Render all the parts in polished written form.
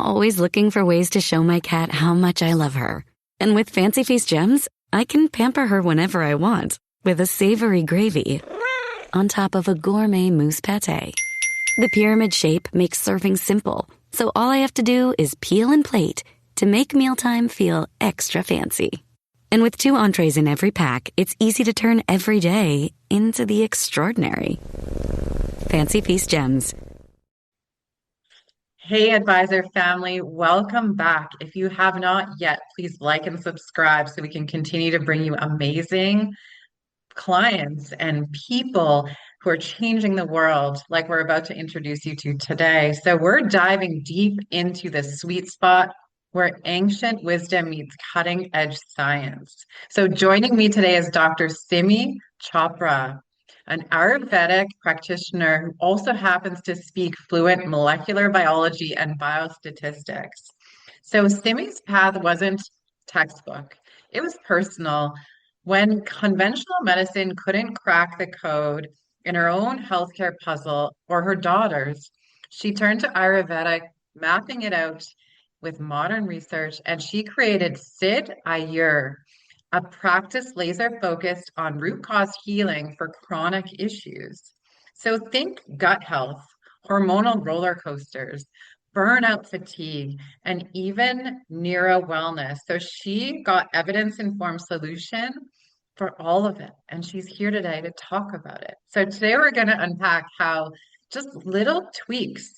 always looking for ways to show my cat how much I love her. And with Fancy Feast gems, I can pamper her whenever I want with a savory gravy on top of a gourmet mousse pâté. The pyramid shape makes serving simple, so all I have to do is peel and plate to make mealtime feel extra fancy. And with 2 entrees in every pack, it's easy to turn every day into the extraordinary. Fancy Feast gems. Hey, advisor family, welcome back. If you have not yet, please like and subscribe so we can continue to bring you amazing clients and people who are changing the world like we're about to introduce you to today. So we're diving deep into the sweet spot where ancient wisdom meets cutting edge science. So joining me today is Dr. Simmi Chopra, an Ayurvedic practitioner who also happens to speak fluent molecular biology and biostatistics. So Simmi's path wasn't textbook, it was personal. When conventional medicine couldn't crack the code in her own healthcare puzzle or her daughter's, she turned to Ayurveda, mapping it out with modern research, and she created Sidhayur, a practice laser focused on root cause healing for chronic issues. So think gut health, hormonal roller coasters, burnout fatigue, and even neuro wellness. So she got evidence-informed solution for all of it. And she's here today to talk about it. So today we're going to unpack how just little tweaks,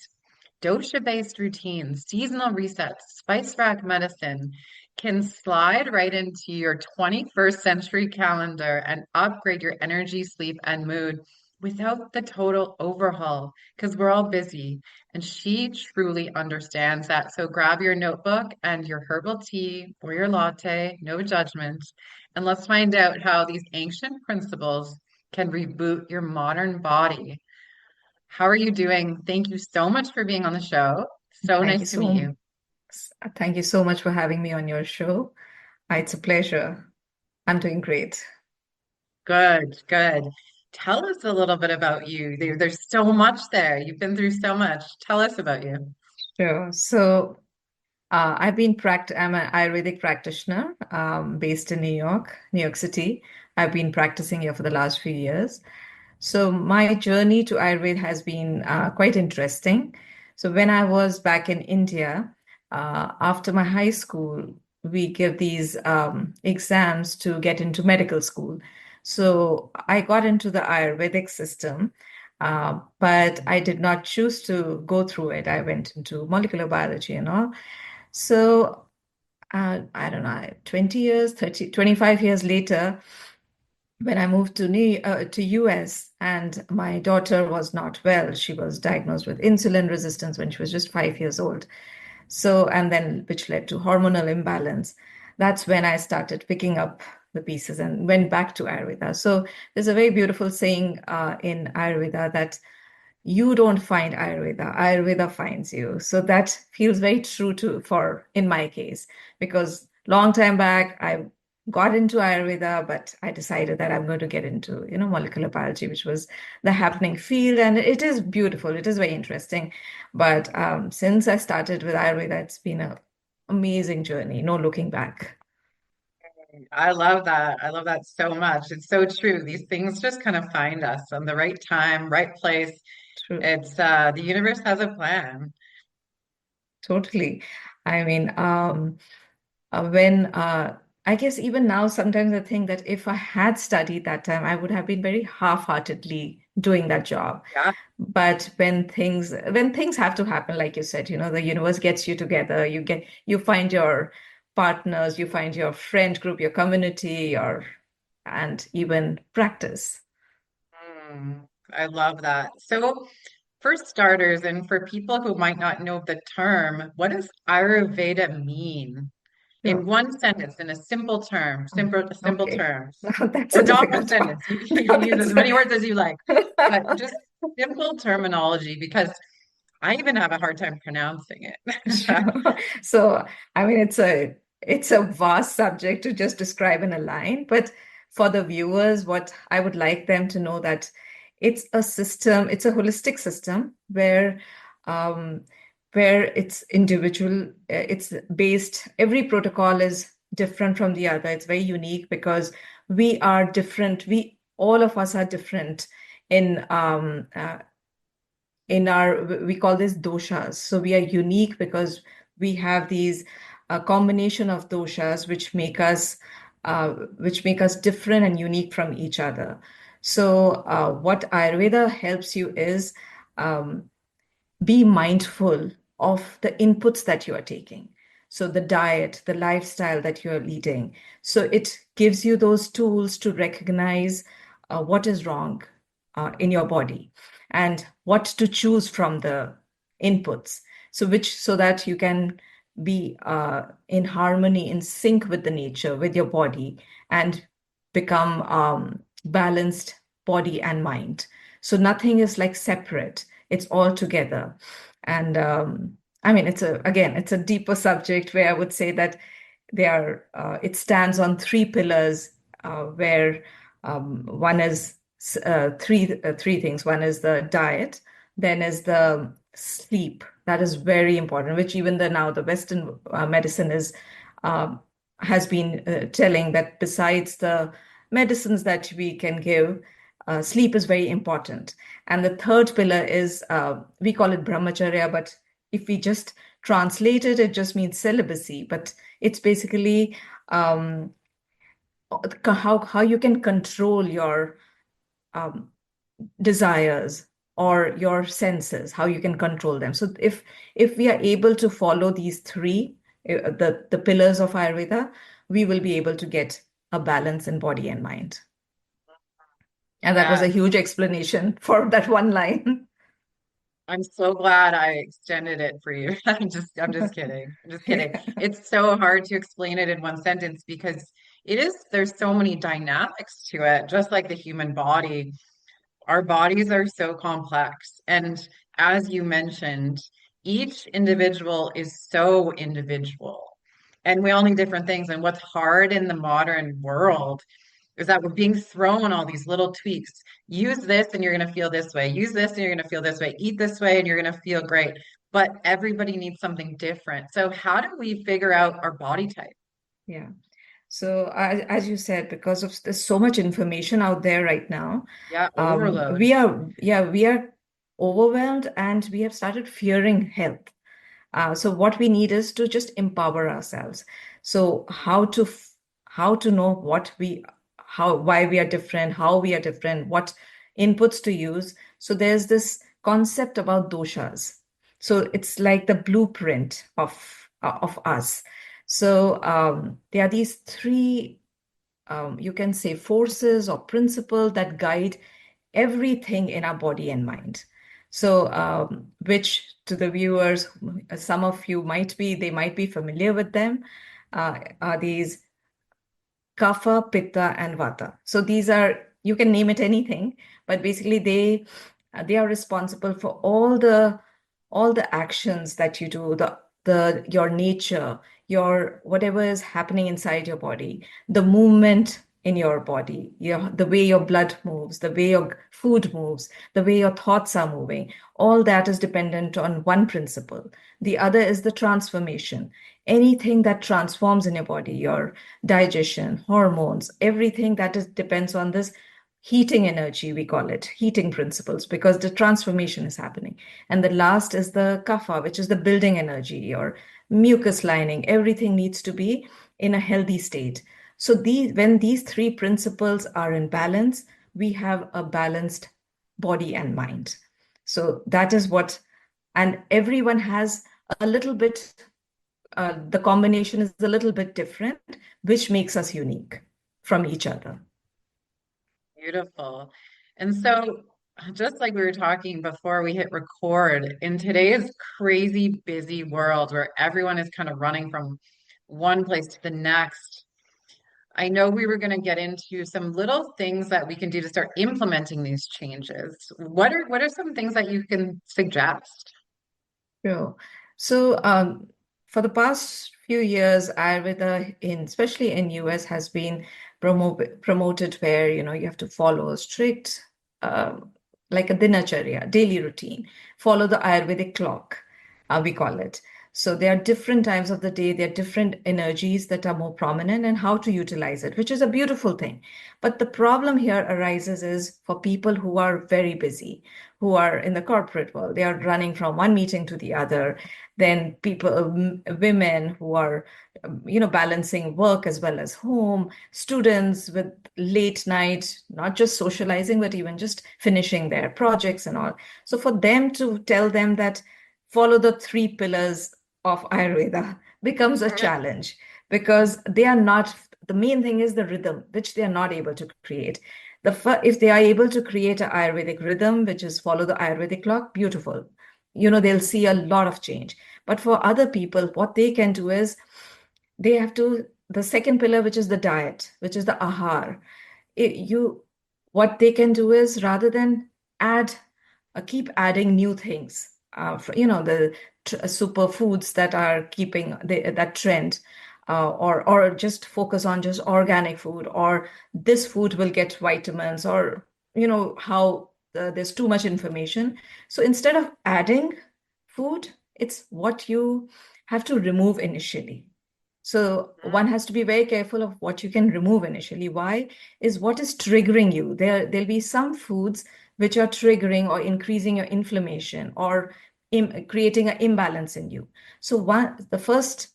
dosha-based routines, seasonal resets, spice rack medicine can slide right into your 21st century calendar and upgrade your energy, sleep, and mood without the total overhaul because we're all busy. And she truly understands that. So grab your notebook and your herbal tea or your latte, no judgment. And let's find out how these ancient principles can reboot your modern body. How are you doing? Thank you so much for being on the show. So Thank you nice to meet you. thank you so much for having me on your show. It's a pleasure. I'm doing great. Good, good. Tell us a little bit about you. There's so much there. You've been through so much. Tell us about you. Sure. So, I'm an Ayurvedic practitioner, based in New York City. I've been practicing here for the last few years. So my journey to Ayurveda has been quite interesting. So when I was back in India, after my high school, we give these exams to get into medical school. So I got into the Ayurvedic system, but I did not choose to go through it. I went into molecular biology and all. So I don't know, 20 years, 30, 25 years later, when I moved to US and my daughter was not well, she was diagnosed with insulin resistance when she was just 5 years old. So, and then which led to hormonal imbalance. That's when I started picking up the pieces and went back to Ayurveda. So there's a very beautiful saying in Ayurveda that you don't find Ayurveda, Ayurveda finds you. So that feels very true for in my case, because long time back I got into Ayurveda, but I decided that I'm going to get into, molecular biology, which was the happening field. And it is beautiful. It is very interesting. But since I started with Ayurveda, it's been an amazing journey. No looking back. I love that. I love that so much. It's so true. These things just kind of find us on the right time, right place. True. It's the universe has a plan. Totally. I mean, when I guess even now, sometimes I think that if I had studied that time, I would have been very half-heartedly doing that job. Yeah. But when things have to happen, like you said, the universe gets you together. You find your partners, you find your friend group, your community, and even practice. I love that. So, for starters, and for people who might not know the term, what does Ayurveda mean? In Sure. one sentence, in a simple term, simple Okay. terms, Now that's or a not one difficult sentence. You one. can use as many words as you like, but just simple terminology because I even have a hard time pronouncing it. Sure. So, I mean, it's a vast subject to just describe in a line, but for the viewers, what I would like them to know that it's a system, it's a holistic system where um, where it's individual, it's based, every protocol is different from the other. It's very unique because we are different. All of us are different in we call this doshas. So we are unique because we have these combination of doshas which make us different and unique from each other. So what Ayurveda helps you is be mindful of the inputs that you are taking. So the diet, the lifestyle that you're leading. So it gives you those tools to recognize what is wrong in your body and what to choose from the inputs. So that you can be in harmony, in sync with the nature, with your body, and become balanced body and mind. So nothing is like separate. It's all together. And I mean, it's a deeper subject where I would say that it stands on three pillars, where one is three things. One is the diet, then is the sleep. That is very important, which even now the Western medicine has been telling that besides the medicines that we can give, sleep is very important. And the third pillar is, we call it brahmacharya, but if we just translate it, it just means celibacy. But it's basically how you can control your desires or your senses, how you can control them. So if we are able to follow these three, the pillars of Ayurveda, we will be able to get a balance in body and mind. And that was a Yes. huge explanation for that one line. I'm so glad I extended it for you. I'm just kidding. I'm just kidding. Yeah. It's so hard to explain it in one sentence because there's so many dynamics to it, just like the human body. Our bodies are so complex. And as you mentioned, each individual is so individual. And we all need different things. And what's hard in the modern world is that we're being thrown all these little tweaks. Use this and you're going to feel this way. Use this and you're going to feel this way. Eat this way and you're going to feel great. But everybody needs something different. So how do we figure out our body type? Yeah. So as you said, because there's so much information out there right now, Yeah, overload. we are overwhelmed and we have started fearing health. So what we need is to just empower ourselves. So how to know why we are different, how we are different, what inputs to use. So there's this concept about doshas. So it's like the blueprint of us. So there are these three, you can say, forces or principles that guide everything in our body and mind. So, which to the viewers, some of you they might be familiar with them, are these kapha, pitta, and vata. So these are, you can name it anything, but basically they are responsible for all the actions that you do, your nature, your whatever is happening inside your body, the movement in your body, the way your blood moves, the way your food moves, the way your thoughts are moving. All that is dependent on one principle. The other is the transformation. Anything that transforms in your body, your digestion, hormones, everything depends on this heating energy, we call it heating principles, because the transformation is happening. And the last is the kapha, which is the building energy, your mucus lining. Everything needs to be in a healthy state. So when these three principles are in balance, we have a balanced body and mind. So that is and everyone has a little bit, the combination is a little bit different, which makes us unique from each other. Beautiful. And so, just like we were talking before we hit record, in today's crazy busy world where everyone is kind of running from one place to the next, I know we were going to get into some little things that we can do to start implementing these changes. What are some things that you can suggest? Sure. So, for the past few years, Ayurveda, especially in US, has been promoted where you have to follow a strict, like a dinacharya, daily routine, follow the Ayurvedic clock. we call it. So there are different times of the day, there are different energies that are more prominent and how to utilize it, which is a beautiful thing. But the problem here arises is for people who are very busy, who are in the corporate world, they are running from one meeting to the other. Then people, women who are, balancing work as well as home, students with late night, not just socializing, but even just finishing their projects and all. So for them to tell them that follow the three pillars of Ayurveda becomes a challenge because they are not, the main thing is the rhythm, which they are not able to create. If they are able to create an Ayurvedic rhythm, which is follow the Ayurvedic clock, beautiful. They'll see a lot of change. But for other people, what they can do is they have to, the second pillar, which is the diet, which is the ahar, what they can do is rather than add, keep adding new things, the superfoods that are keeping that trend, or just focus on just organic food, or this food will get vitamins, or how there's too much information. So instead of adding food, it's what you have to remove initially. So one has to be very careful of what you can remove initially. Why? Is what is triggering you. There'll be some foods which are triggering or increasing your inflammation or creating an imbalance in you. So the first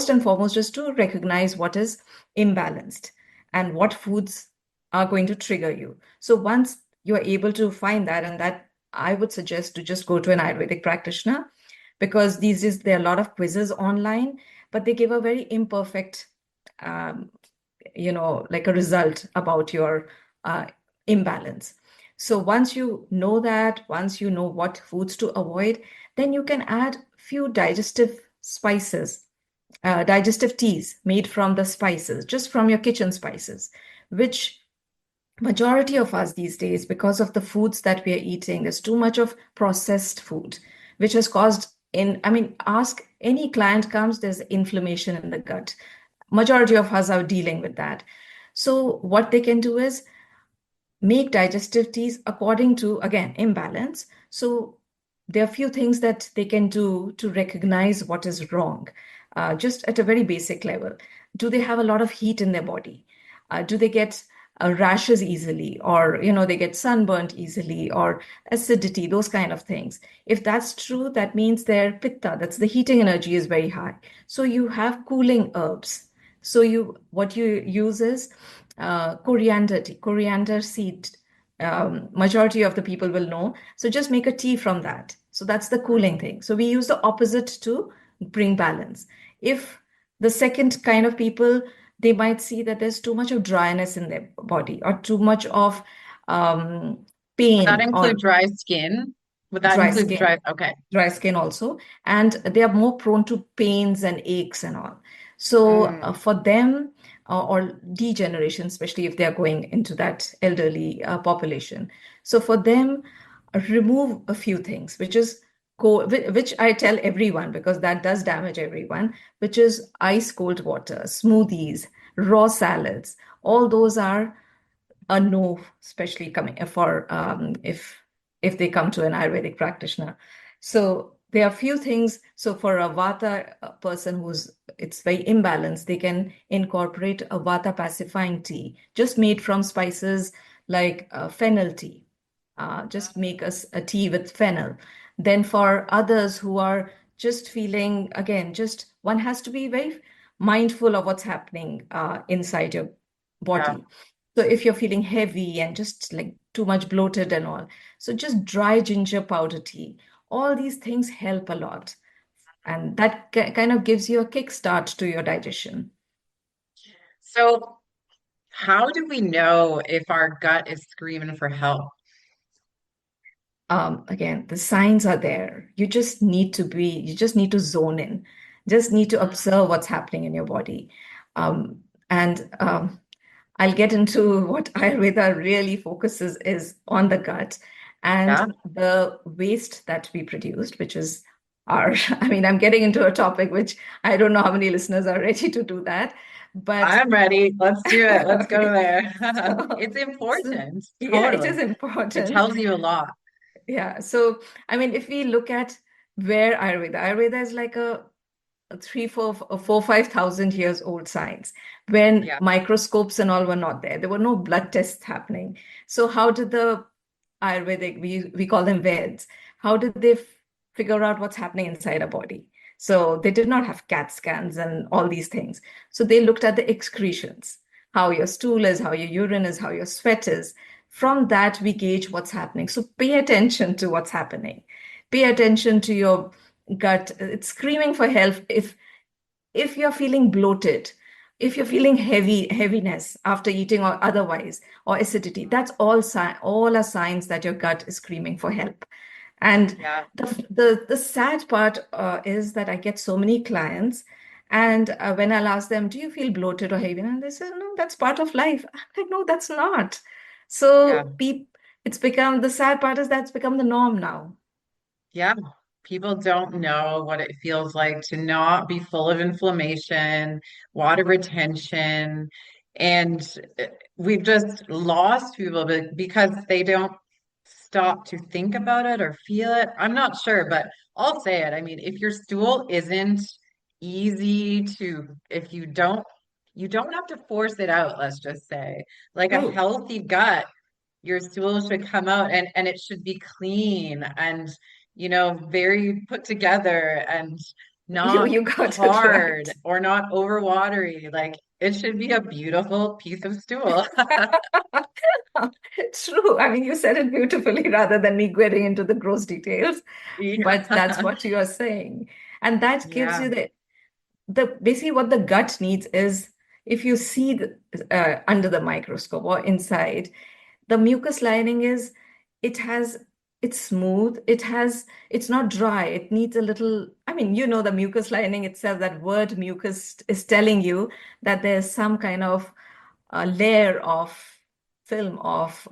and foremost is to recognize what is imbalanced and what foods are going to trigger you. So once you are able to find that, and that I would suggest to just go to an Ayurvedic practitioner, because there are a lot of quizzes online, but they give a very imperfect, like a result about your imbalance. So once you know that, once you know what foods to avoid, then you can add few digestive spices, digestive teas made from the spices, just from your kitchen spices, which majority of us these days, because of the foods that we are eating, there's too much of processed food, which has caused ask any client comes, there's inflammation in the gut. Majority of us are dealing with that. So what they can do is make digestive teas according to, again, imbalance. So there are a few things that they can do to recognize what is wrong, just at a very basic level. Do they have a lot of heat in their body? Do they get rashes easily, or they get sunburnt easily, or acidity, those kind of things? If that's true, that means their pitta, that's the heating energy, is very high. So you have cooling herbs. So what you use is coriander seed. Majority of the people will know. So just make a tea from that. So that's the cooling thing. So we use the opposite to bring balance. If the second kind of people, they might see that there's too much of dryness in their body, or too much of pain. Would that include or dry skin? Would that dry include skin, Okay. dry skin also, and they are more prone to pains and aches and all. So for them, or degeneration, especially if they are going into that elderly population. So for them, remove a few things, which I tell everyone, because that does damage everyone, which is ice cold water, smoothies, raw salads. All those are a no, especially coming for if they come to an Ayurvedic practitioner. So there are a few things. So for a Vata person it's very imbalanced, they can incorporate a Vata pacifying tea, just made from spices like fennel tea. Just make us a tea with fennel. Then for others who are just feeling, again, just one has to be very mindful of what's happening inside your Yeah. body. So if you're feeling heavy and just like too much bloated and all, so just dry ginger powder tea. All these things help a lot. And that kind of gives you a kickstart to your digestion. So how do we know if our gut is screaming for help? Again, the signs are there. You just need to zone in, just need to observe what's happening in your body. And I'll get into what Ayurveda really focuses is on the gut Yeah. and the waste that we produced, which is I'm getting into a topic which I don't know how many listeners are ready to do that, but I'm ready. Let's do it. Let's go okay. there. So, It's so important. yeah, it is Totally. It important. tells you a lot. Yeah. So, if we look at where Ayurveda is like a 5,000 years old science when Yeah, microscopes and all were not there. There were no blood tests happening. So how did the Ayurvedic, we call them Veds, how did they figure out what's happening inside a body? So they did not have CAT scans and all these things. So they looked at the excretions, how your stool is, how your urine is, how your sweat is. From that, we gauge what's happening. So pay attention to what's happening. Pay attention to your gut. It's screaming for help. If you're feeling bloated, if you're feeling heaviness after eating or otherwise, or acidity, that's all are signs that your gut is screaming for help. And yeah, the sad part is that I get so many clients, and when I'll ask them, "Do you feel bloated or heavy?" And they say, "No, that's part of life." I'm like, "No, that's not." yeah. So it's become the sad part is that's become the norm now. Yeah, people don't know what it feels like to not be full of inflammation, water retention, and we've just lost people because they don't stop to think about it or feel it. I'm not sure, but I'll say it. I mean, if your stool isn't easy to, if you don't have to force it out, let's just say. Like a True. healthy gut, your stool should come out and it should be clean and very put together and You not you got it right. hard or not over watery. Like it should be a beautiful piece of stool. True. I mean, you said it beautifully rather than me getting into the gross details, but that's Yeah. what you are saying. And that gives Yeah. you the basically what the gut needs is if you see under the microscope or inside, the mucus lining is it has it's smooth, it's not dry, it needs a little, I mean, the mucus lining itself, that word mucus is telling you that there's some kind of a layer of film of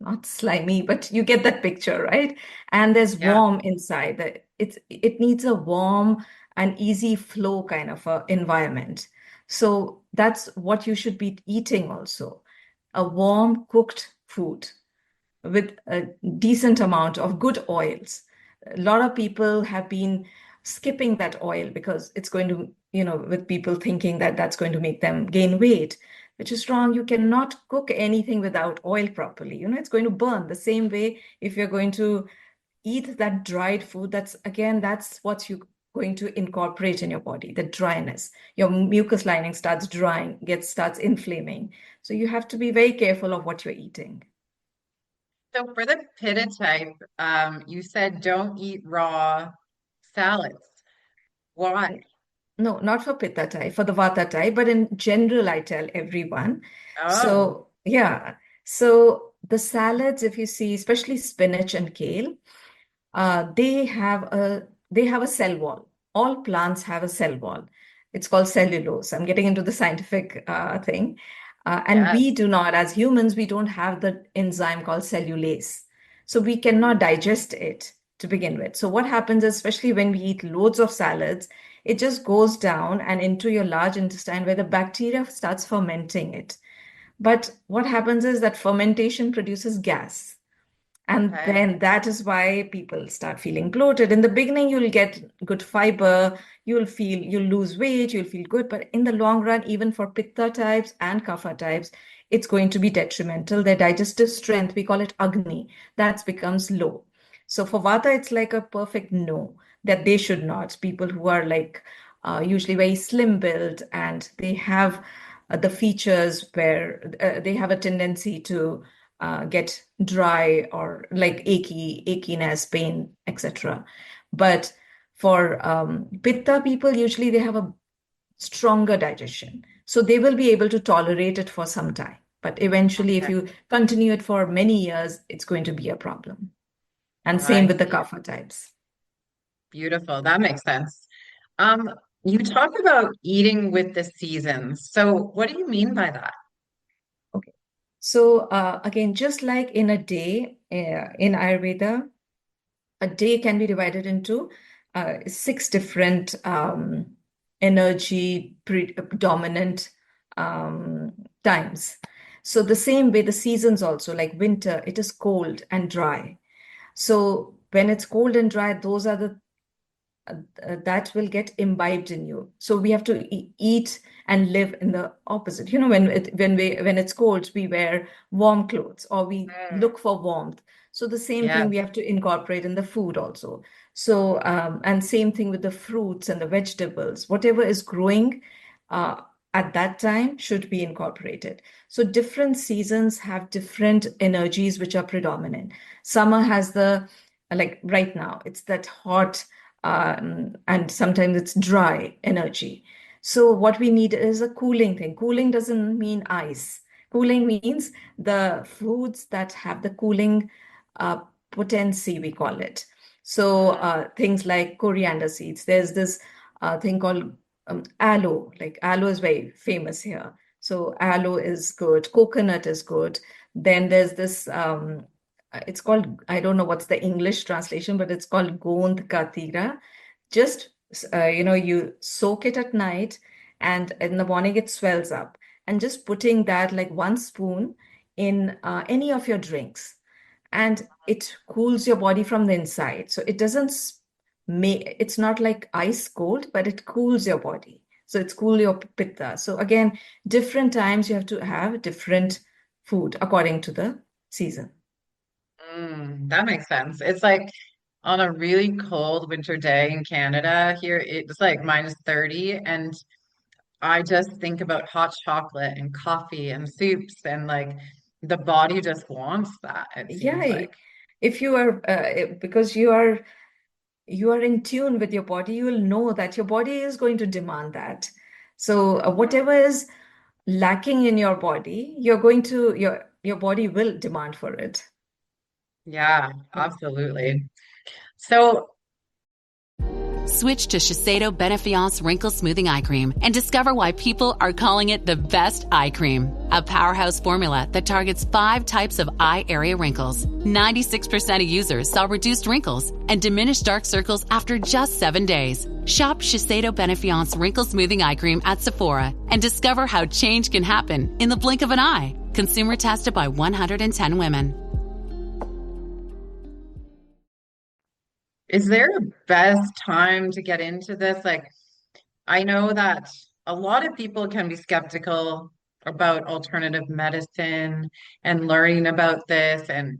not slimy, but you get that picture, right? And there's Yeah. warm inside. It needs a warm and easy flow kind of a environment. So that's what you should be eating also. A warm cooked food with a decent amount of good oils. A lot of people have been skipping that oil because it's going to, with people thinking that that's going to make them gain weight, which is wrong. You cannot cook anything without oil properly. It's going to burn the same way if you're going to eat that dried food. That's what you going to incorporate in your body, the dryness. Your mucus lining starts drying, starts inflaming. So you have to be very careful of what you're eating. So for the pitta type, you said don't eat raw salads. Why? No, not for Pitta type, for the Vata type, but in general, I tell everyone. Oh, So, yeah. So the salads, if you see, especially spinach and kale, they have a cell wall. All plants have a cell wall. It's called cellulose. I'm getting into the scientific thing. And we yes. do not, as humans, we don't have the enzyme called cellulase. So we cannot digest it to begin with. So what happens, especially when we eat loads of salads, it just goes down and into your large intestine where the bacteria starts fermenting it. But what happens is that fermentation produces gas. And Okay. then that is why people start feeling bloated. In the beginning, you'll get good fiber, you'll lose weight, you'll feel good. But in the long run, even for Pitta types and Kapha types, it's going to be detrimental. Their digestive strength, we call it Agni, that becomes low. So for Vata, it's like a perfect no, that they should not. People who are like usually very slim built and they have the features where they have a tendency to get dry or like achiness, pain, etc. But for Pitta people, usually they have a stronger digestion. So they will be able to tolerate it for some time. But eventually, if Okay. you continue it for many years, it's going to be a problem. And I same with the see. Kapha types. Beautiful. That makes sense. Um, you talk about eating with the seasons. So what do you mean by that? Okay. So again, just like in a day in Ayurveda, a day can be divided into six different energy dominant um, times. So the same way the seasons also, like winter, it is cold and dry. So when it's cold and dry, those are the that will get imbibed in you. So we have to eat and live in the opposite. You know, when it's cold, we wear warm clothes or we look for warmth. So the same Yeah. thing we have to incorporate in the food also. So and same thing with the fruits and the vegetables. Whatever is growing at that time should be incorporated. So different seasons have different energies which are predominant. Summer has like right now, it's that hot and sometimes it's dry energy. So what we need is a cooling thing. Cooling doesn't mean ice. Cooling means the foods that have the cooling uh, potency, we call it. So things like coriander seeds. There's this thing called aloe. Like aloe is very famous here. So aloe is good. Coconut is good. Then there's this it's called, I don't know what's the English translation, but it's called Gond Katira. Just, you soak it at night and in the morning it swells up. And just putting that like 1 spoon in any of your drinks. And it cools your body from the inside. So it doesn't make, it's not like ice cold, but it cools your body. So it's cool your pitta. So again, different times you have to have different food according to the season. That makes sense. It's like on a really cold winter day in Canada here, it's like -30, and I just think about hot chocolate and coffee and soups, and like the body just wants that, it seems Yeah, like. if you are because you are in tune with your body, you will know that your body is going to demand that. So whatever is lacking in your body, your body will demand for it. Yeah, absolutely. So Switch to Shiseido Benefiance Wrinkle Smoothing Eye Cream and discover why people are calling it the best eye cream. A powerhouse formula that targets 5 types of eye area wrinkles. 96% of users saw reduced wrinkles and diminished dark circles after just 7 days. Shop Shiseido Benefiance Wrinkle Smoothing Eye Cream at Sephora and discover how change can happen in the blink of an eye. Consumer tested by 110 women. is there a best time to get into this? Like, I know that a lot of people can be skeptical about alternative medicine and learning about this. And,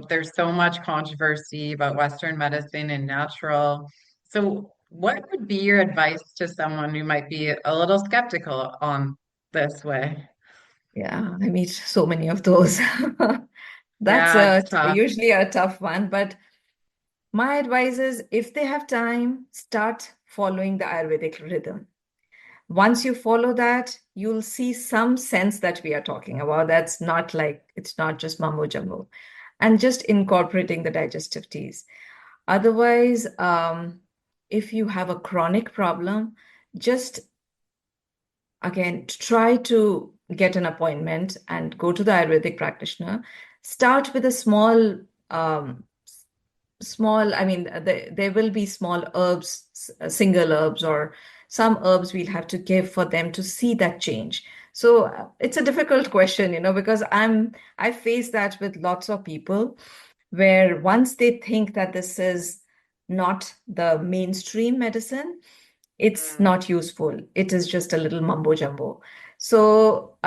there's so much controversy about Western medicine and natural. So, what would be your advice to someone who might be a little skeptical on this way? Yeah, I meet so many of those. That's Yeah, it's tough. usually a tough one, but my advice is if they have time, start following the Ayurvedic rhythm. Once you follow that, you'll see some sense that we are talking about. That's not like, it's not just mumbo jumbo. And just incorporating the digestive teas. Otherwise, if you have a chronic problem, just again, try to get an appointment and go to the Ayurvedic practitioner. Start with a um, I mean, there will be small herbs, single herbs, or some herbs we'll have to give for them to see that change. So it's a difficult question, because I face that with lots of people where once they think that this is not the mainstream medicine, it's Mm. not useful. It is just a little mumbo jumbo. So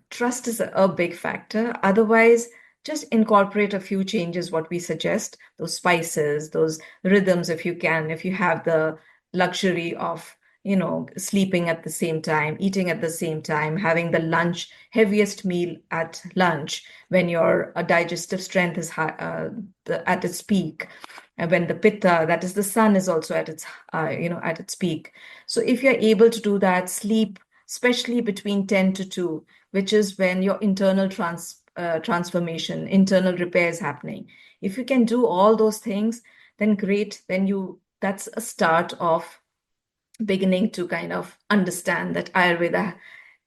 trust is a big factor. Otherwise, just incorporate a few changes, what we suggest, those spices, those rhythms, if you can, if you have the luxury of, sleeping at the same time, eating at the same time, having the heaviest meal at lunch when your digestive strength is high, at its peak, and when the pitta, that is the sun, is also at its peak. So if you're able to do that, sleep, especially between 10 to 2, which is when your internal transformation, internal repair is happening. If you can do all those things, then great. That's a start of beginning to kind of understand that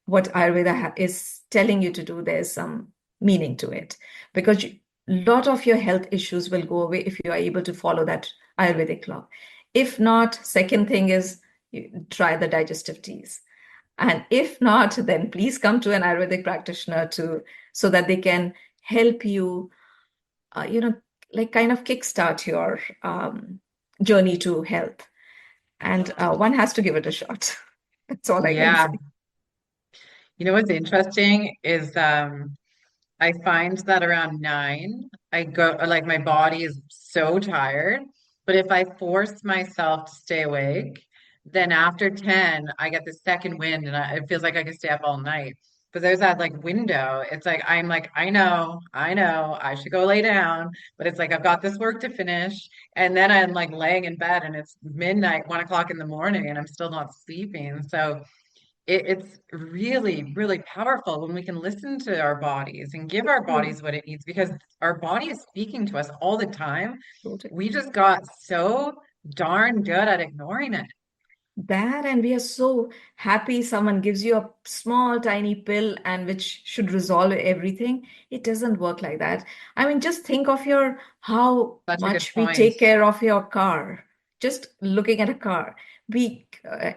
what Ayurveda is telling you to do, there's some meaning to it. Because a lot of your health issues will go away if you are able to follow that Ayurvedic law. If not, second thing is you try the digestive teas. And if not, then please come to an Ayurvedic practitioner so that they can help you, like kind of kickstart your journey to health. And one has to give it a shot. That's all I can Yeah. say. You know what's interesting is I find that around 9, I go like my body is so tired. But if I force myself to stay awake, then after 10, I get the second wind and it feels like I can stay up all night. But there's that like window. It's like, I know, I should go lay down, but it's like I've got this work to finish. And then I'm like laying in bed and it's midnight, 1 o'clock in the morning, and I'm still not sleeping. So it's really, really powerful when we can listen to our bodies and give our True. bodies what it needs because our body is speaking to us all the time. Totally. We just got so darn good at ignoring it. That, and we are so happy someone gives you a small, tiny pill and which should resolve everything. It doesn't work like that. I mean, just think of your how Such a good much we point. take care of your car. Just looking at a car, we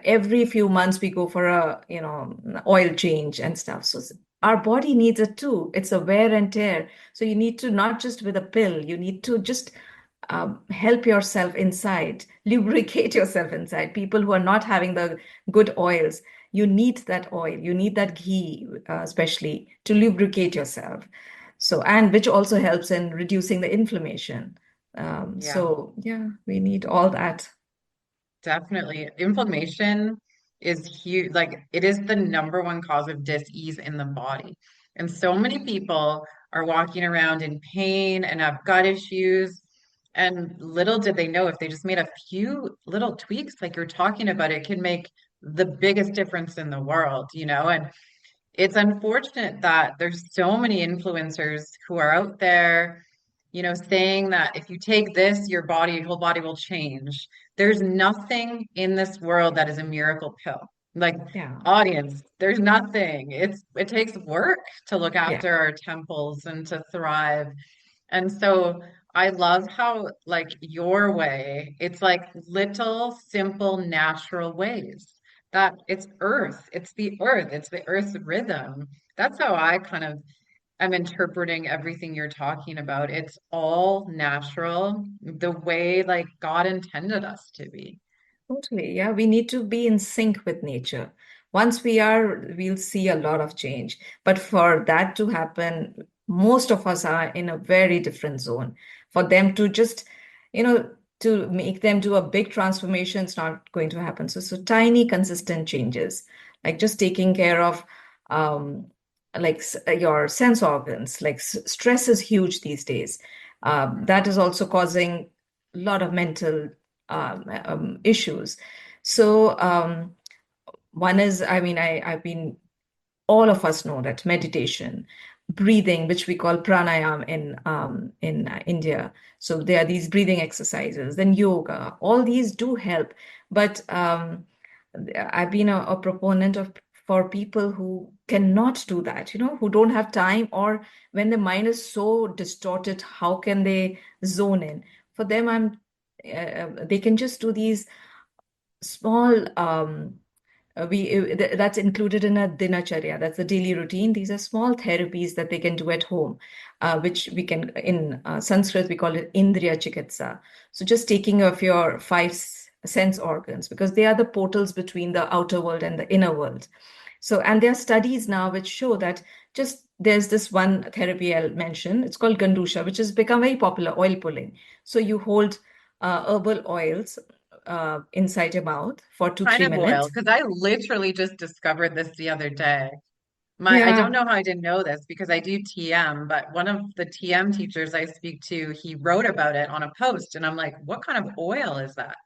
every few months we go for a oil change and stuff. So our body needs it too. It's a wear and tear. So you need to not just with a pill. You need to just help yourself inside, lubricate yourself inside. People who are not having the good oils, you need that oil, you need that ghee, especially to lubricate yourself. So, and which also helps in reducing the inflammation. Yeah. So, yeah, we need all that. Definitely. Inflammation is huge. Like it is the number one cause of dis-ease in the body. And so many people are walking around in pain and have gut issues. And little did they know if they just made a few little tweaks, like you're talking about, it can make the biggest difference in the world, you know? And it's unfortunate that there's so many influencers who are out there, saying that if you take this, your whole body will change. There's nothing in this world that is a miracle pill. Like Yeah, audience, there's nothing. It takes work to look yeah, after our temples and to thrive. And so I love how, like, your way, it's like little, simple, natural ways that it's the earth's rhythm. That's how I kind of am interpreting everything you're talking about. It's all natural, the way like God intended us to be. totally. Yeah, we need to be in sync with nature. Once we are, we'll see a lot of change. But for that to happen, most of us are in a very different zone. For them to just, you know, to make them do a big transformation, it's not going to happen. So tiny, consistent changes, like just taking care of, um, your sense organs. Like stress is huge these days. That is also causing a lot of mental issues. So one is, I mean, I've been, all of us know that meditation, breathing, which we call pranayam in India. So there are these breathing exercises, then yoga. All these do help, but I've been a proponent of for people who cannot do that, who don't have time, or when the mind is so distorted, how can they zone in? For them, they can just do these small that's included in a dinacharya. That's the daily routine. These are small therapies that they can do at home, which we can, in Sanskrit we call it indriya chikitsa. So just taking of your five sense organs, because they are the portals between the outer world and the inner world. So, and there are studies now which show that, just there's this one therapy I'll mention. It's called gandusha, which has become very popular, oil pulling. So you hold herbal oils inside your mouth for two, Kind three of oil, minutes. because I literally just discovered this the other day. I don't Yeah. know how I didn't know this because I do TM, but one of the TM teachers I speak to, he wrote about it on a post, and I'm like, what kind of oil is that?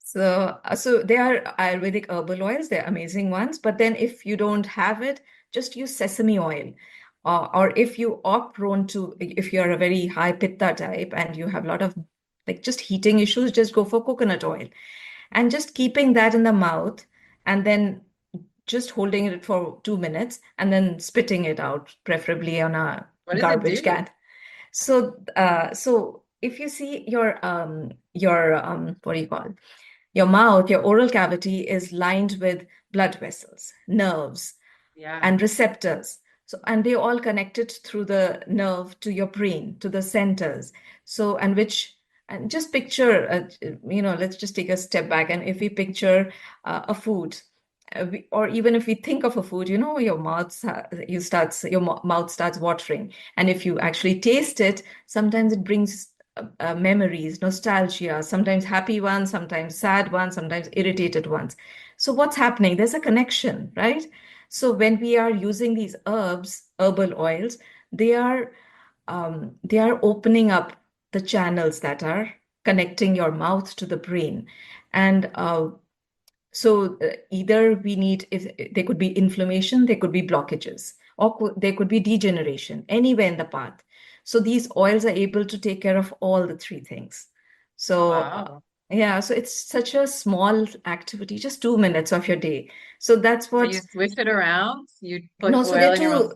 So they are Ayurvedic herbal oils. They're amazing ones. But then if you don't have it, just use sesame oil. Or if you are prone to, if you're a very high pitta type and you have a lot of like just heating issues, just go for coconut oil. And just keeping that in the mouth and then just holding it for 2 minutes and then spitting it out, preferably on a What does it garbage do? can. So if you see your what do you call it? Your mouth, your oral cavity is lined with blood vessels, nerves, Yeah. and receptors. So, and they all connected through the nerve to your brain, to the centers. So, and just picture, let's just take a step back. And if we picture a food, or even if we think of a food, your mouth starts watering. And if you actually taste it, sometimes it brings memories, nostalgia, sometimes happy ones, sometimes sad ones, sometimes irritated ones. So what's happening? There's a connection, right? So when we are using these herbal oils, they are they are opening up the channels that are connecting your mouth to the brain. And either we need, if there could be inflammation, there could be blockages, or there could be degeneration anywhere in the path. So these oils are able to take care of all the three things. So Wow. yeah, so it's such a small activity, just 2 minutes of your day. So that's So what. you swish it around, you put No, oil in your mouth.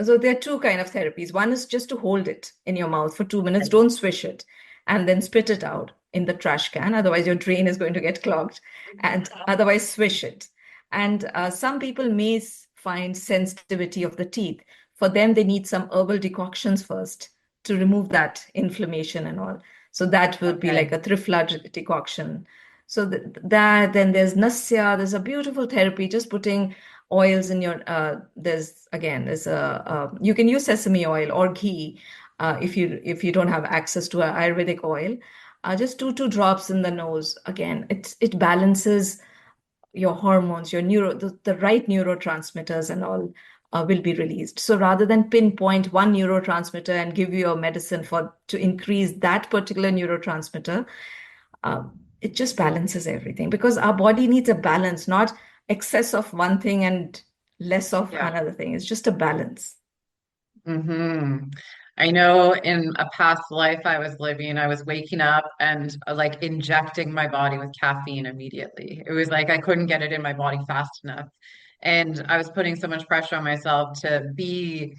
so there are two kind of therapies. One is just to hold it in your mouth for 2 minutes, Okay. don't swish it, and then spit it out in the trash can. Otherwise, your drain is going to get clogged. And otherwise, swish it. And some people may find sensitivity of the teeth. For them, they need some herbal decoctions first to remove that inflammation and all. So that would be like Okay. a Trifla decoction. So that then there's Nasya. There's a beautiful therapy, just putting oils in your there's a you can use sesame oil or ghee if you don't have access to an Ayurvedic oil. Just two drops in the nose. Again, it balances your hormones, your the right neurotransmitters and all will be released. So rather than pinpoint one neurotransmitter and give you a medicine for to increase that particular neurotransmitter, it just balances everything, because our body needs a balance, not excess of one thing and less of Yeah. another thing. It's just a balance. Hmm. I know in a past life I was living, I was waking up and like injecting my body with caffeine immediately. It was like I couldn't get it in my body fast enough. And I was putting so much pressure on myself to be,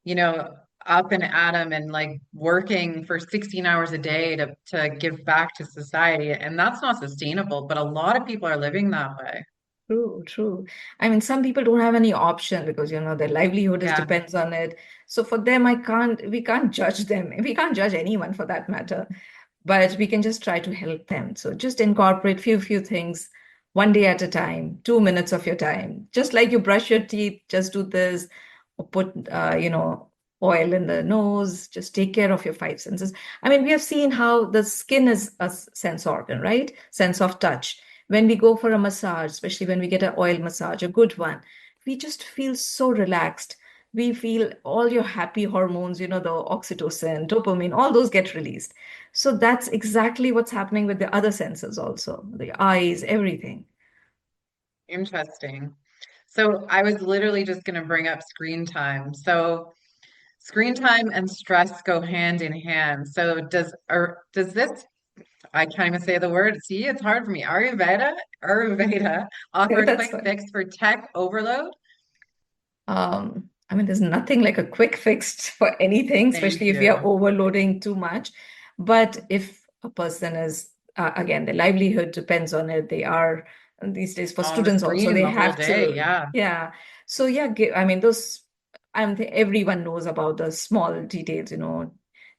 you know, up and at 'em and like working for 16 hours a day to give back to society. And that's not sustainable, but a lot of people are living that way. True, true. I mean, some people don't have any option because their livelihood is Yeah. depends on it. So for them, we can't judge them. We can't judge anyone for that matter. But we can just try to help them. So just incorporate few things, one day at a time, 2 minutes of your time. Just like you brush your teeth, just do this, or put oil in the nose. Just take care of your five senses. I mean, we have seen how the skin is a sense organ, right? Sense of touch. When we go for a massage, especially when we get an oil massage, a good one, we just feel so relaxed. We feel all your happy hormones, the oxytocin, dopamine, all those get released. So that's exactly what's happening with the other senses also, the eyes, everything. Interesting. So I was literally just going to bring up screen time. So screen time and stress go hand in hand. So does this, I can't even say the word. See, it's hard for me. Ayurveda offer a That's quick fine. fix for tech overload? I mean, there's nothing like a quick fix for anything, Thank especially if we are you. overloading too much. But if a person is, again, their livelihood depends on it. They are these days for On the students also, screen they the whole have day. to, Yeah. yeah. So yeah, I mean, everyone knows about the small details,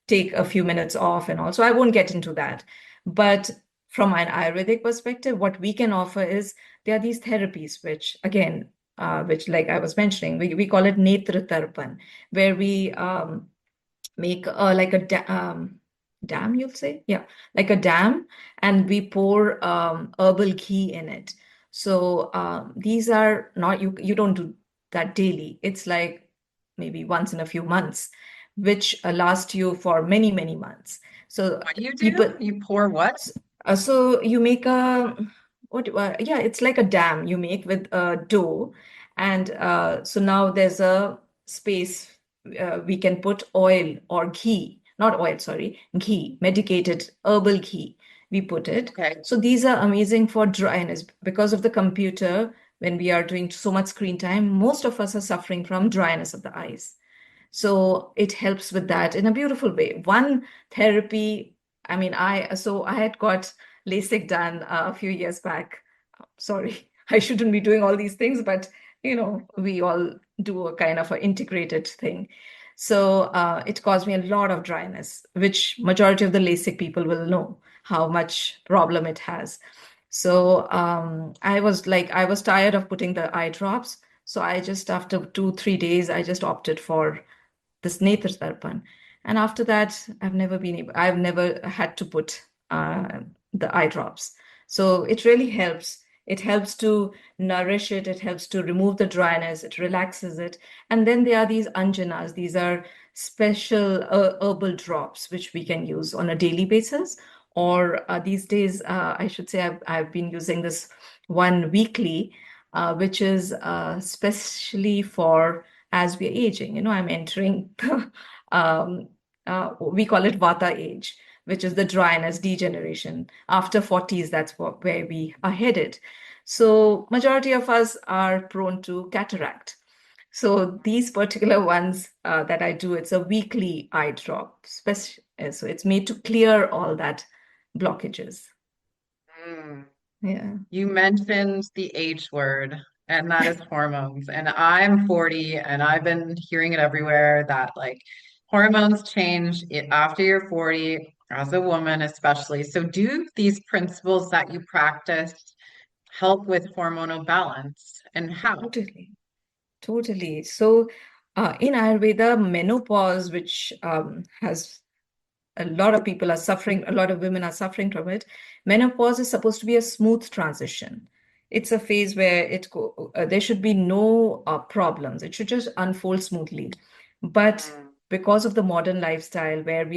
take a few minutes off and all. So I won't get into that. But from an Ayurvedic perspective, what we can offer is there are these therapies, which like I was mentioning, we call it Netra Tarpan, where we make like a dam, you'll say? Yeah, like a dam, and we pour herbal ghee in it. So these are not, you don't do that daily. It's like maybe once in a few months, which last you for many, many months. So What do you people, do? You pour what? so you make yeah, it's like a dam you make with dough. And so now there's a space we can put oil or ghee, not oil, sorry, ghee, medicated herbal ghee. We put it. Okay. So these are amazing for dryness because of the computer. When we are doing so much screen time, most of us are suffering from dryness of the eyes. So it helps with that in a beautiful way. One therapy, I mean, I had got LASIK done a few years back. Sorry, I shouldn't be doing all these things, but we all do a kind of an integrated thing. So it caused me a lot of dryness, which majority of the LASIK people will know how much problem it has. So I was tired of putting the eye drops. So I just, after 2, 3 days, I just opted for this Netra Darpan. And after that, I've never had to put the eye drops. So it really helps. It helps to nourish it. It helps to remove the dryness. It relaxes it. And then there are these anjanas. These are special herbal drops which we can use on a daily basis. Or these days, I should say, I've been using this one weekly, which is especially for as we're aging. I'm entering the, we call it Vata age, which is the dryness, degeneration. After 40s, that's where we are headed. So majority of us are prone to cataract. So these particular ones that I do, it's a weekly eye drop. So it's made to clear all that blockages. Mm. Yeah. You mentioned the H word, and that is hormones. And I'm 40, and I've been hearing it everywhere that like hormones change after you're 40, as a woman especially. So, do these principles that you practice help with hormonal balance, and how? Totally. Totally. So, in Ayurveda, menopause, which has a lot of people are suffering, a lot of women are suffering from it. Menopause is supposed to be a smooth transition. It's a phase where there should be no problems. It should just unfold smoothly. But Mm. because of the modern lifestyle, where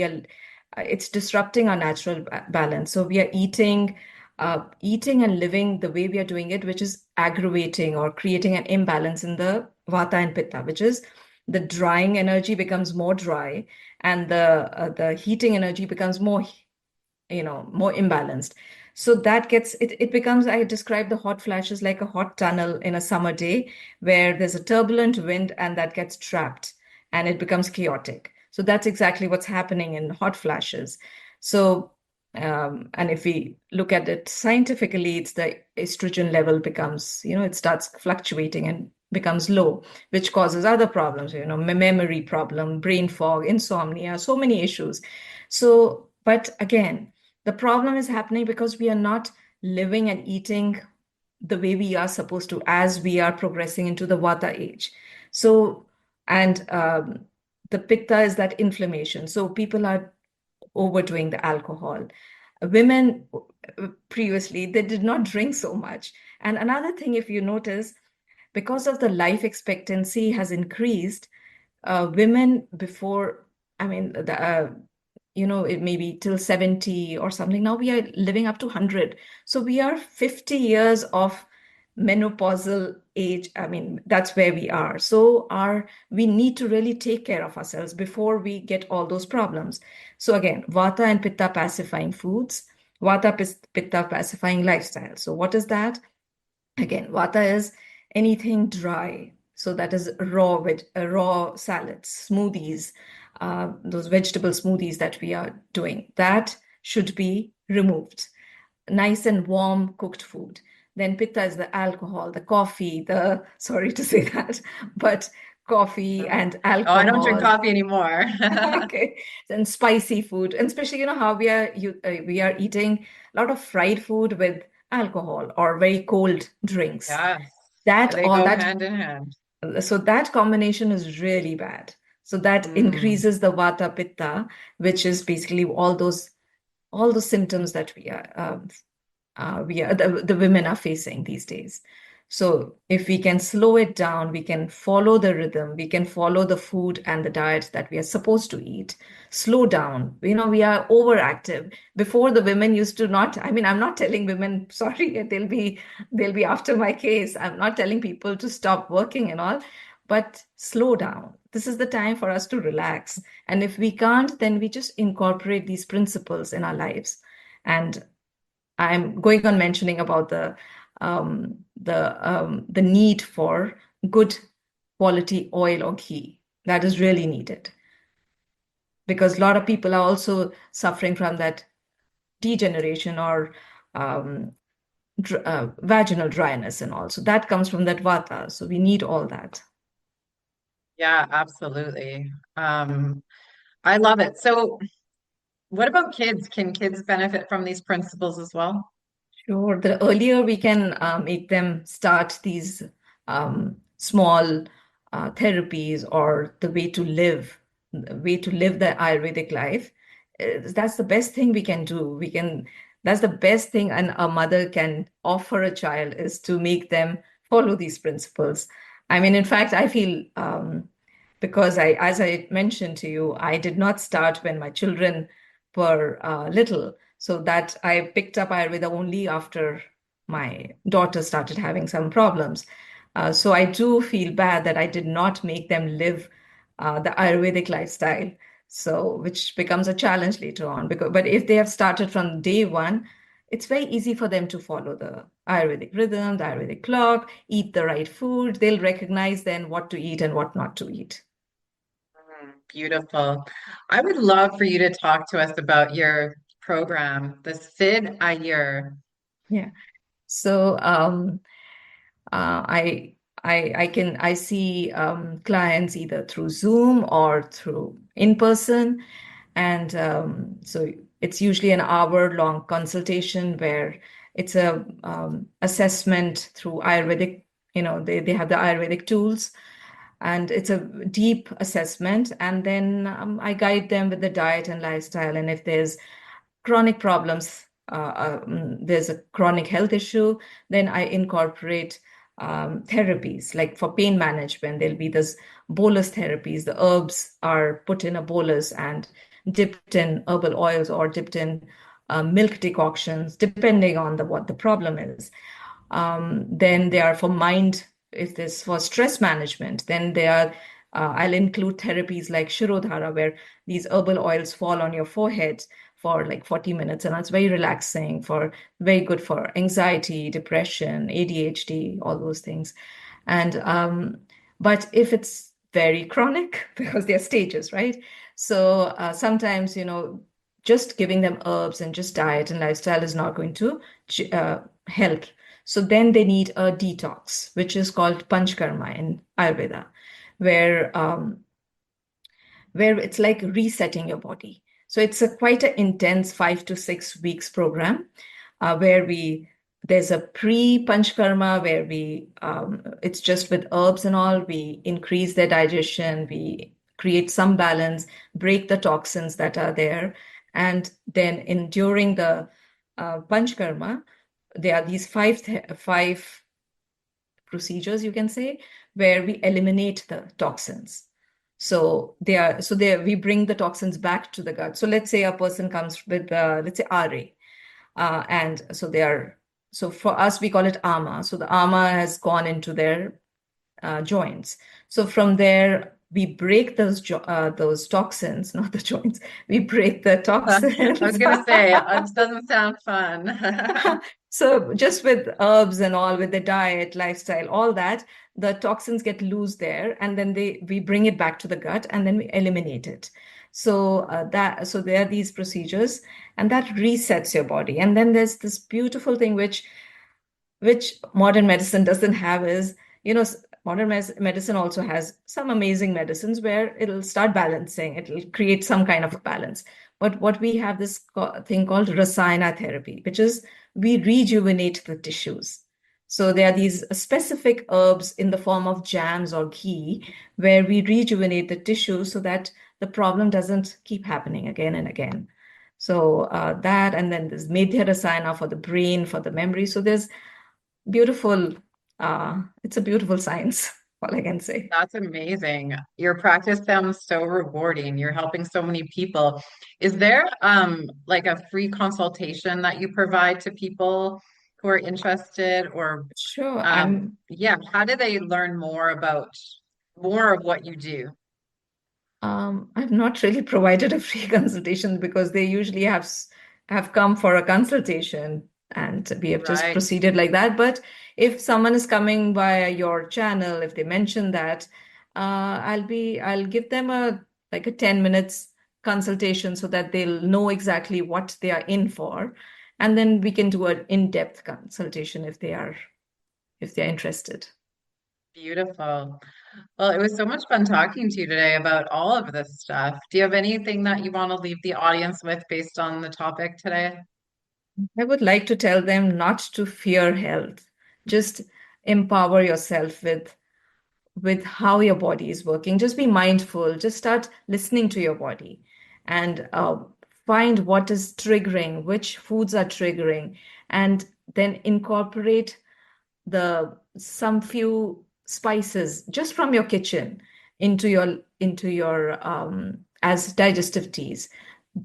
it's disrupting our natural balance. So we are eating and living the way we are doing it, which is aggravating or creating an imbalance in the vata and pitta, which is the drying energy becomes more dry and the heating energy becomes more more imbalanced. So that it becomes, I describe the hot flashes like a hot tunnel in a summer day where there's a turbulent wind and that gets trapped and it becomes chaotic. So that's exactly what's happening in hot flashes. So and if we look at it scientifically, it's the estrogen level becomes, it starts fluctuating and becomes low, which causes other problems, memory problem, brain fog, insomnia, so many issues. So, but again, the problem is happening because we are not living and eating the way we are supposed to as we are progressing into the Vata age. So, and the Pitta is that inflammation. So people are overdoing the alcohol. Women previously, they did not drink so much. And another thing, if you notice, because of the life expectancy has increased, women before, I mean, it may be till 70 or something. Now we are living up to 100. So we are 50 years of menopausal age. I mean, that's where we are. So we need to really take care of ourselves before we get all those problems. So again, Vata and Pitta pacifying foods, Vata Pitta pacifying lifestyle. So what is that? Again, Vata is anything dry. So that is raw salads, smoothies, those vegetable smoothies that we are doing. That should be removed. Nice and warm cooked food. Then Pitta is the alcohol, the coffee, sorry to say that, but coffee and Oh, I don't drink alcohol. coffee anymore. Okay, and spicy food, and especially how we are eating a lot of fried food with alcohol or very cold drinks. Yes, That they all go that hand in hand. So that combination is really bad. So that Mm. increases the Vata Pitta, which is basically all those symptoms that the women are facing these days. So if we can slow it down, we can follow the rhythm, we can follow the food and the diet that we are supposed to eat, slow down. We are overactive. Before, the women used to not, I mean, I'm not telling women, sorry, they'll be after my case. I'm not telling people to stop working and all, but slow down. This is the time for us to relax. And if we can't, then we just incorporate these principles in our lives. And I'm going on mentioning about the need for good quality oil or ghee. That is really needed because a lot of people are also suffering from that degeneration or um, vaginal dryness and all. So that comes from that vata. So we need all that. Yeah, absolutely. I love it. So what about kids? Can kids benefit from these principles as well? Sure. The earlier we can make them start these small therapies or the way to live the Ayurvedic life, that's the best thing we can do. That's the best thing a mother can offer a child is to make them follow these principles. I mean, in fact, I feel because as I mentioned to you, I did not start when my children were little. So that I picked up Ayurveda only after my daughter started having some problems. So I do feel bad that I did not make them live the Ayurvedic lifestyle. So which becomes a challenge later on. But if they have started from day one, it's very easy for them to follow the Ayurvedic rhythm, the Ayurvedic clock, eat the right food. They'll recognize then what to eat and what not to eat. Beautiful. I would love for you to talk to us about your program, the Sidhayur. Yeah. So I I see clients either through Zoom or through in person, and so it's usually an hour-long consultation where it's a assessment through Ayurvedic. They have the Ayurvedic tools, and it's a deep assessment. And then I guide them with the diet and lifestyle, and if there's chronic problems, there's a chronic health issue, then I incorporate therapies. Like for pain management, there'll be this bolus therapies. The herbs are put in a bolus and dipped in herbal oils or dipped in milk decoctions, depending on what the problem is. Then they are for mind, if this for stress management, then they are, I'll include therapies like Shirodhara, where these herbal oils fall on your forehead for like 40 minutes. And that's very relaxing, very good for anxiety, depression, ADHD, all those things. And but if it's very chronic, because there are stages, right? So sometimes, just giving them herbs and just diet and lifestyle is not going to help. So then they need a detox, which is called panchkarma in Ayurveda, where it's like resetting your body. So it's a quite an intense 5 to 6 weeks program, where there's a pre-panchkarma where it's just with herbs and all. We increase their digestion, we create some balance, break the toxins that are there, and then during the panchkarma, there are these five procedures, you can say, where we eliminate the toxins. We bring the toxins back to the gut. So let's say a person comes with, let's say, RA, and so for us, we call it ama. So the ama has gone into their joints. So from there, we break those toxins, not the joints. We break the I toxins. was gonna say, it doesn't sound fun. So just with herbs and all, with the diet, lifestyle, all that, the toxins get loose there, and then we bring it back to the gut, and then we eliminate it. So there are these procedures, and that resets your body. And then there's this beautiful thing which modern medicine doesn't have is, modern medicine also has some amazing medicines where it'll start balancing, it'll create some kind of a balance. But what we have this thing called rasayana therapy, which is we rejuvenate the tissues. So there are these specific herbs in the form of jams or ghee where we rejuvenate the tissue so that the problem doesn't keep happening again and again. So that, and then there's Medhya Rasayana for the brain, for the memory. So there's beautiful, it's a beautiful science, all I can say. That's amazing. Your practice sounds so rewarding. You're helping so many people. Is there like a free consultation that you provide to people who are interested or Sure, yeah, how do they learn more about more of what you do? I've not really provided a free consultation because they usually have come for a consultation and we have just Right. proceeded like that. But if someone is coming via your channel, if they mention that, I'll give them a 10 minutes consultation so that they'll know exactly what they are in for. and then we can do an in-depth consultation if they're interested. Beautiful. Well, it was so much fun talking to you today about all of this stuff. Do you have anything that you want to leave the audience with based on the topic today? I would like to tell them not to fear health. Just empower yourself with how your body is working. Just be mindful. Just start listening to your body and find what is triggering, which foods are triggering, and then incorporate the some few spices just from your kitchen into your as digestive teas.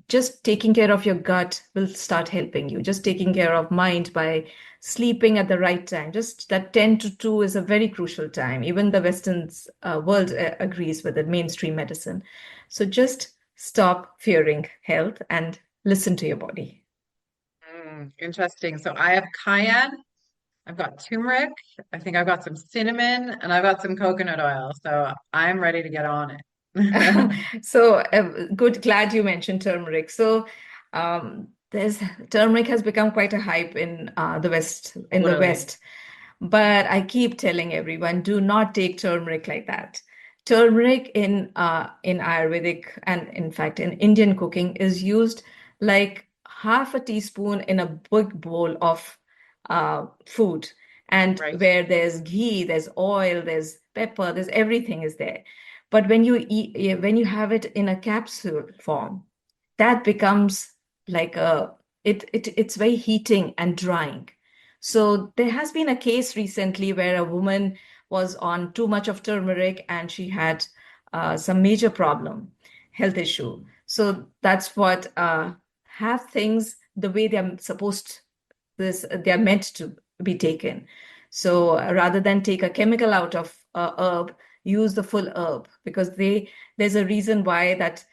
Just taking care of your gut will start helping you. Just taking care of mind by sleeping at the right time. Just that 10 to 2 is a very crucial time. Even the Western world agrees with it, mainstream medicine. So just stop fearing health and listen to your body. Interesting. So I have cayenne, I've got turmeric, I think I've got some cinnamon, and I've got some coconut oil. So I'm ready to get on it. So good, glad you mentioned turmeric. So there's turmeric has become quite a hype in the West, Totally. but I keep telling everyone, do not take turmeric like that. Turmeric in Ayurvedic and in fact in Indian cooking is used like half a teaspoon in a big bowl of food, and Right. where there's ghee, there's oil, there's pepper, there's everything is there. But when you eat, when you have it in a capsule form, that becomes like it's very heating and drying. So there has been a case recently where a woman was on too much of turmeric and she had some major problem, health issue. So that's what have things the way they're supposed they're meant to be taken. So rather than take a chemical out of herb, use the full herb because there's a reason why that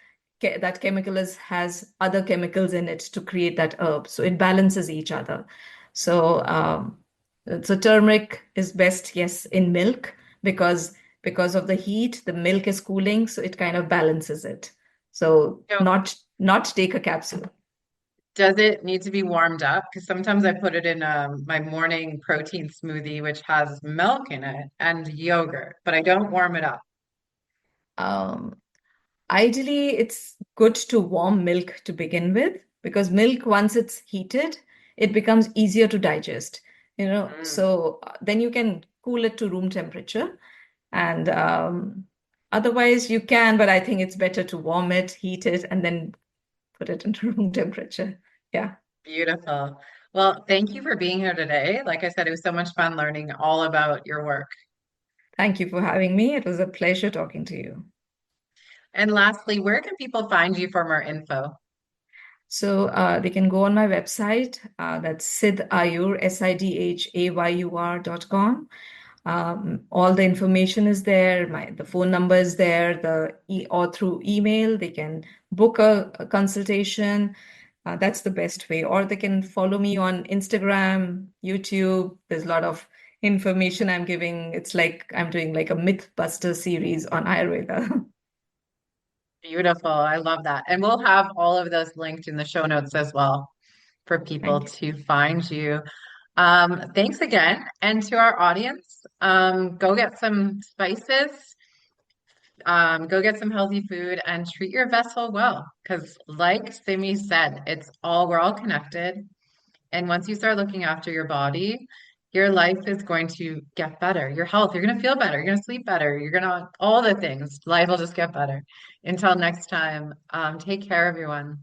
chemical has other chemicals in it to create that herb. So it balances each other. So so turmeric is best, yes, in milk because of the heat, the milk is cooling, so it kind of balances it. So So not take a capsule. does it need to be warmed up? Because sometimes I put it in my morning protein smoothie, which has milk in it and yogurt, but I don't warm it up. Um, Ideally, it's good to warm milk to begin with because milk, once it's heated, it becomes easier to digest. Mm, So then you can cool it to room temperature, and otherwise you can, but I think it's better to warm it, heat it, and then put it into room temperature. Yeah. beautiful. Well, thank you for being here today. Like I said, it was so much fun learning all about your work. Thank you for having me. It was a pleasure talking to you. And lastly, where can people find you for more info? So they can go on my website. That's Sidhayur, SIDHAYUR.com. All the information is there. The phone number is there. Or through email, they can book a consultation. That's the best way. Or they can follow me on Instagram, YouTube. There's a lot of information I'm giving. It's like I'm doing like a Mythbuster series on Ayurveda. Beautiful. I love that. And we'll have all of those linked in the show notes as well for people Thank you. to find you. Thanks again. And to our audience, go get some spices, go get some healthy food and treat your vessel well. Because like Simi said, we're all connected. And once you start looking after your body, your life is going to get better. Your health, you're going to feel better. You're going to sleep better. You're going to, all the things. Life will just get better. Until next time, take care, everyone.